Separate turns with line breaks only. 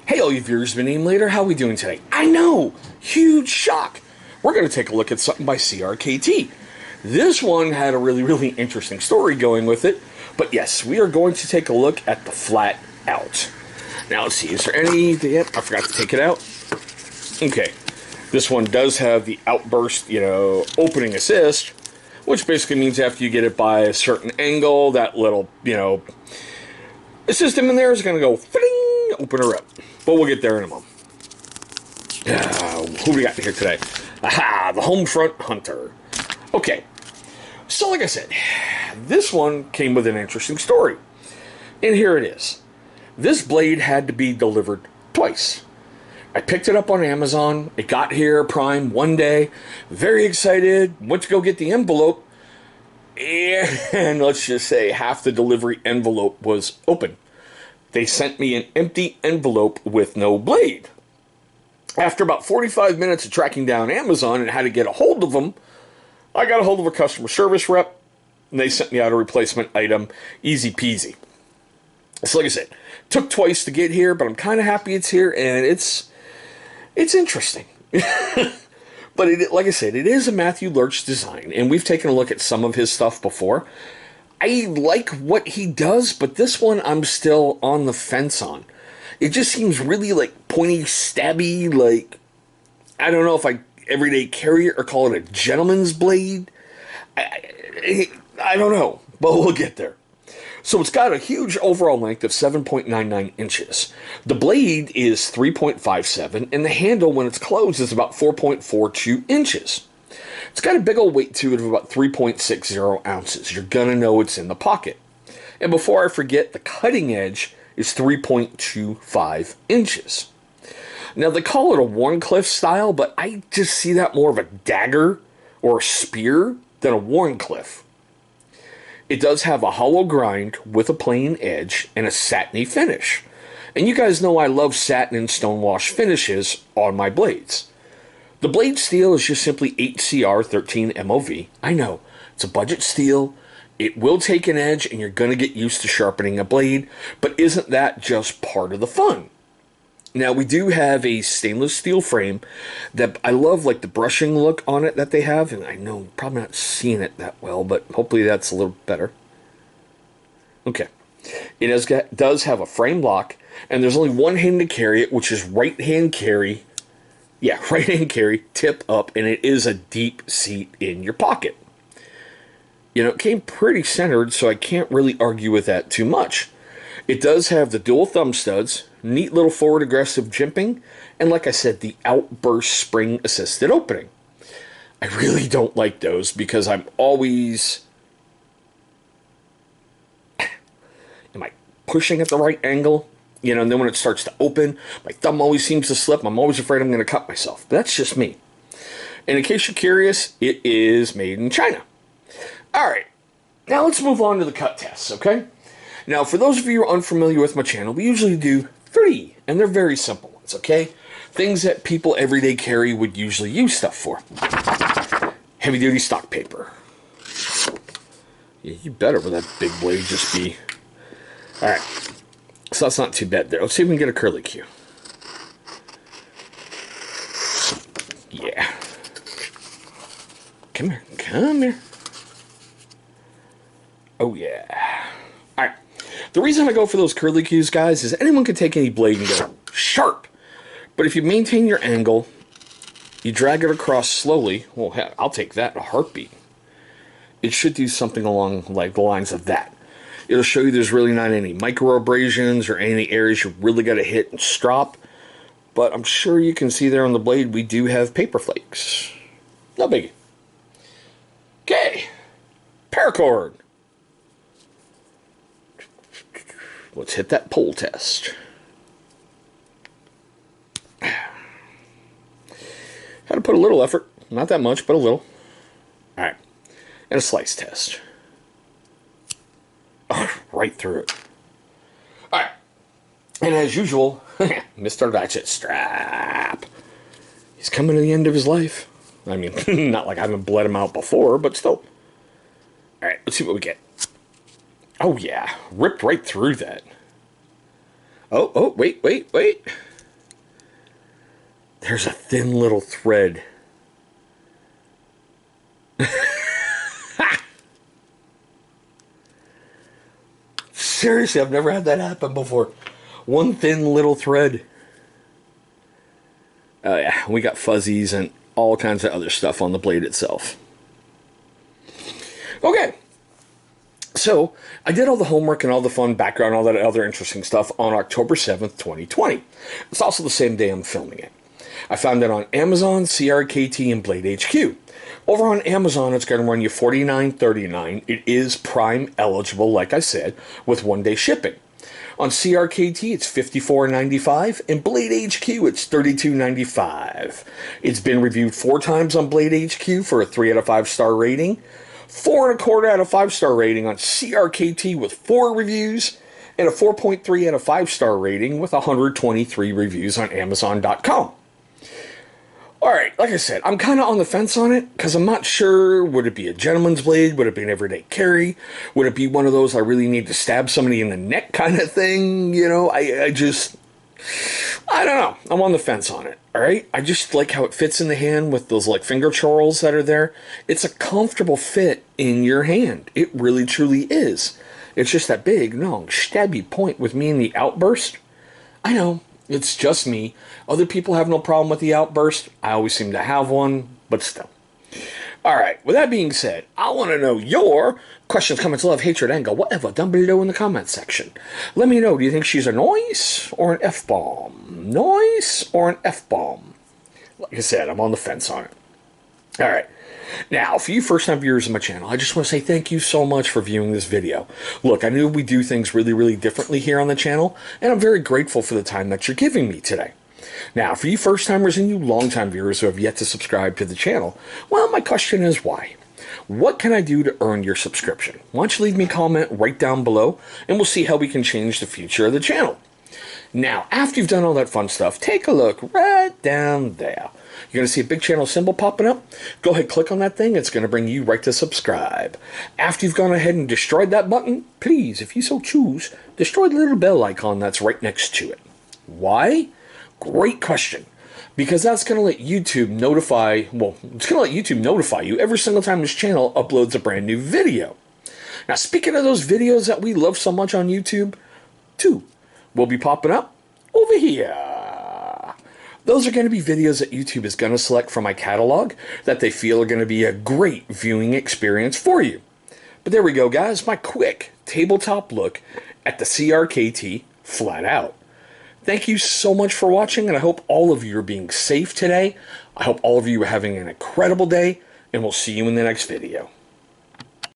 Hey all you viewers, my name later, how we doing today? I know, huge shock. We're going to take a look at something by CRKT. This one had a really interesting story going with it, but yes, we are going to take a look at the Flat Out. Now let's see, is there any, yep, I forgot to take it out. Okay, this one does have the outburst, opening assist, which basically means after you get it by a certain angle, that little, system in there is going to go, fling, open her up. But we'll get there in a moment. Who do we got here today? Aha, the Homefront Hunter. Okay, so like I said, this one came with an interesting story. And here it is. This blade had to be delivered twice. I picked it up on Amazon. It got here Prime one day. Very excited. Went to go get the envelope. And let's just say half the delivery envelope was open. They sent me an empty envelope with no blade. After about 45 minutes of tracking down Amazon and how to get a hold of them, I got a hold of a customer service rep, and they sent me out a replacement item, easy peasy. So like I said, took twice to get here, but I'm kind of happy it's here, and it's interesting. But like I said, it is a Matthew Lurch design, and we've taken a look at some of his stuff before. I like what he does, but this one I'm still on the fence on. It just seems really like pointy, stabby, like, I don't know if I everyday carry it or call it a gentleman's blade. I don't know, but we'll get there. So it's got a huge overall length of 7.99 inches. The blade is 3.57, and the handle, when it's closed, is about 4.42 inches. It's got a big old weight to it of about 3.60 ounces. You're going to know it's in the pocket. And before I forget, the cutting edge is 3.25 inches. Now, they call it a Wharncliffe style, but I just see that more of a dagger or a spear than a Wharncliffe. It does have a hollow grind with a plain edge and a satiny finish. And you guys know I love satin and stonewash finishes on my blades. The blade steel is just simply HCR 13 MOV. I know, it's a budget steel. It will take an edge and you're going to get used to sharpening a blade, but isn't that just part of the fun? Now, we do have a stainless steel frame that I love, like the brushing look on it that they have, and I know you're probably not seeing it that well, but hopefully that's a little better. Okay. It does have a frame lock, and there's only one hand to carry it, which is right-hand carry. Yeah, right-hand carry, tip up, and it is a deep seat in your pocket. It came pretty centered, so I can't really argue with that too much. It does have the dual thumb studs, neat little forward aggressive jimping, and like I said, the outburst spring assisted opening. I really don't like those because I'm always... Am I pushing at the right angle? And then when it starts to open, my thumb always seems to slip. I'm always afraid I'm going to cut myself. But that's just me. And in case you're curious, it is made in China. Alright, now let's move on to the cut tests, okay? Now, for those of you who are unfamiliar with my channel, we usually do 3, and they're very simple ones, okay? Things that people everyday carry would usually use stuff for. Heavy-duty stock paper. Yeah, you better with that big blade just be... Alright, so that's not too bad there. Let's see if we can get a curly Q. Yeah. Come here. Oh, yeah. Alright. The reason I go for those curly cues, guys, is anyone can take any blade and go sharp. But if you maintain your angle, you drag it across slowly, well, heck, I'll take that in a heartbeat. It should do something along like the lines of that. It'll show you there's really not any micro abrasions or any areas you really got to hit and strop. But I'm sure you can see there on the blade we do have paper flakes. No biggie. Okay. Paracord. Let's hit that pull test. Had to put a little effort. Not that much, but a little. Alright. And a slice test. Oh, right through it. Alright. And as usual, Mr. Ratchet Strap. He's coming to the end of his life. I mean, not like I haven't bled him out before, but still. Alright, let's see what we get. Oh, yeah. Ripped right through that. Oh, wait. There's a thin little thread. Seriously, I've never had that happen before. One thin little thread. Oh yeah, we got fuzzies and all kinds of other stuff on the blade itself. Okay. So, I did all the homework and all the fun background, all that other interesting stuff on October 7th, 2020. It's also the same day I'm filming it. I found it on Amazon, CRKT, and Blade HQ. Over on Amazon, it's going to run you $49.39. It is Prime eligible, like I said, with one-day shipping. On CRKT, it's $54.95, and Blade HQ, it's $32.95. It's been reviewed 4 times on Blade HQ for a 3 out of 5 star rating, 4 1/4 out of 5 star rating on CRKT with 4 reviews, and a 4.3 out of 5 star rating with 123 reviews on Amazon.com. Alright, like I said, I'm kind of on the fence on it, because I'm not sure, would it be a gentleman's blade, would it be an everyday carry, would it be one of those I really need to stab somebody in the neck kind of thing, you know, I don't know, I'm on the fence on it, alright, I just like how it fits in the hand with those like finger chorls that are there. It's a comfortable fit in your hand, it really truly is. It's just that big, long, stabby point with me in the outburst. I know, it's just me. Other people have no problem with the outburst. I always seem to have one, but still. Alright, with that being said, I want to know your questions, comments, love, hatred, anger, whatever, down below in the comments section. Let me know, do you think she's a noise or an F-bomb? Noise or an F-bomb? Like I said, I'm on the fence on it. Alright. Now, for you first-time viewers of my channel, I just want to say thank you so much for viewing this video. Look, I know we do things really, really differently here on the channel, and I'm very grateful for the time that you're giving me today. Now, for you first-timers and you long-time viewers who have yet to subscribe to the channel, well, my question is why? What can I do to earn your subscription? Why don't you leave me a comment right down below, and we'll see how we can change the future of the channel. Now, after you've done all that fun stuff, take a look right down there. You're going to see a big channel symbol popping up. Go ahead, click on that thing. It's going to bring you right to subscribe. After you've gone ahead and destroyed that button, please, if you so choose, destroy the little bell icon that's right next to it. Why? Great question. Because that's going to let YouTube notify, well, it's going to let YouTube notify you every single time this channel uploads a brand new video. Now, speaking of those videos that we love so much on YouTube, 2 will be popping up over here. Those are going to be videos that YouTube is going to select from my catalog that they feel are going to be a great viewing experience for you. But there we go, guys. My quick tabletop look at the CRKT Flat Out. Thank you so much for watching, and I hope all of you are being safe today. I hope all of you are having an incredible day, and we'll see you in the next video.